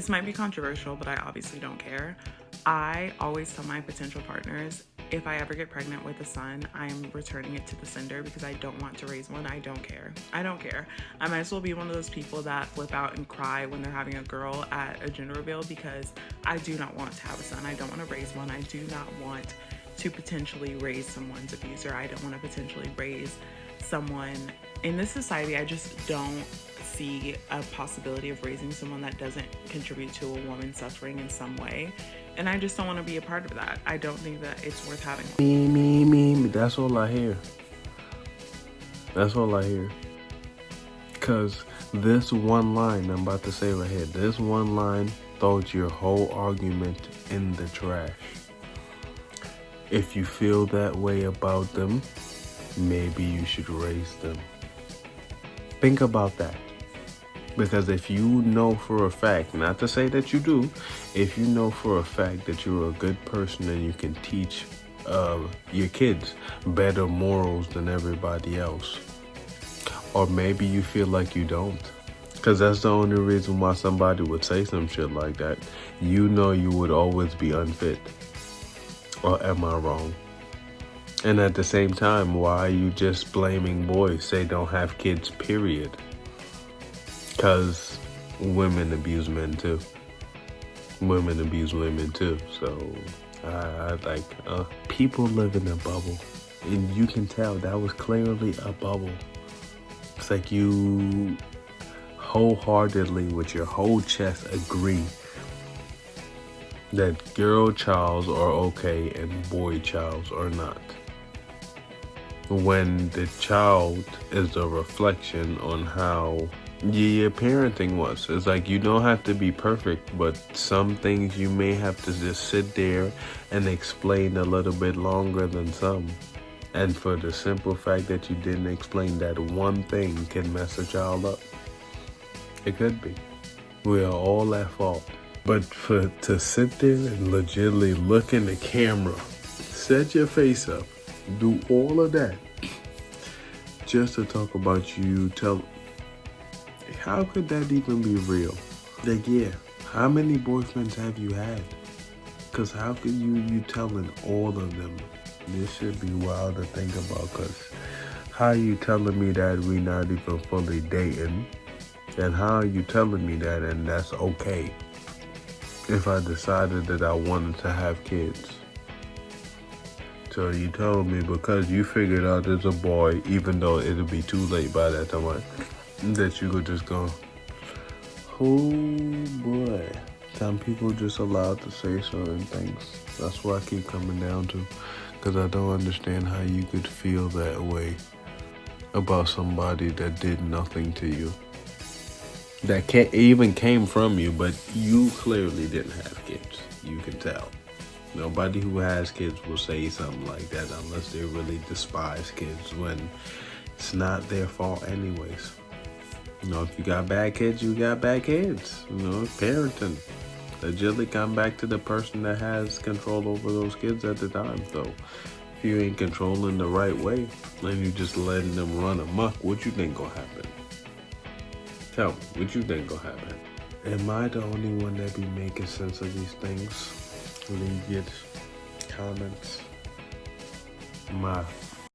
This might be controversial, but I obviously don't care. I always tell my potential partners, if I ever get pregnant with a son, I'm returning it to the sender because I don't want to raise one. I don't care. I don't care. I might as well be one of those people that flip out and cry when they're having a girl at a gender reveal because I do not want to have a son. I don't want to raise one. I do not want to potentially raise someone's abuser. I don't want to potentially raise someone in this society. I just don't see a possibility of raising someone that doesn't contribute to a woman suffering in some way. And I just don't want to be a part of that. I don't think that it's worth having one. Me. That's all I hear. That's all I hear. Because this one line I'm about to say right here, this one line throws your whole argument in the trash. If you feel that way about them, maybe you should raise them. Think about that. Because if you know for a fact, not to say that you do, if you know for a fact that you're a good person and you can teach your kids better morals than everybody else, or maybe you feel like you don't, because that's the only reason why somebody would say some shit like that. You know you would always be unfit. Or am I wrong? And at the same time, why are you just blaming boys? They don't have kids, period. Because women abuse men too. Women abuse women too. So, people live in a bubble. And you can tell that was clearly a bubble. It's like you wholeheartedly, with your whole chest, agree that girl childs are okay and boy childs are not. When the child is a reflection on how your parenting was. It's like you don't have to be perfect, but some things you may have to just sit there and explain a little bit longer than some. And for the simple fact that you didn't explain that one thing can mess a child up. It could be. We are all at fault. But to sit there and legitimately look in the camera, set your face up, do all of that, just to talk about you, how could that even be real? Like, yeah, how many boyfriends have you had? Because how could you telling all of them? This should be wild to think about, because how are you telling me that we not even fully dating? And how are you telling me that and that's okay if I decided that I wanted to have kids? So you told me because you figured out there's a boy, even though it'll be too late by that time, that you could just go, oh boy. Some people just allowed to say certain things. That's what I keep coming down to. Because I don't understand how you could feel that way about somebody that did nothing to you. That even came from you, but you clearly didn't have kids. You can tell. Nobody who has kids will say something like that unless they really despise kids, when it's not their fault anyways. If you got bad kids, you got bad kids. Parenting. Legitimately come back to the person that has control over those kids at the time. So if you ain't controlling the right way and you just letting them run amok, what you think gonna happen? Tell me, what you think gonna happen? Am I the only one that be making sense of these things? Leave your comments.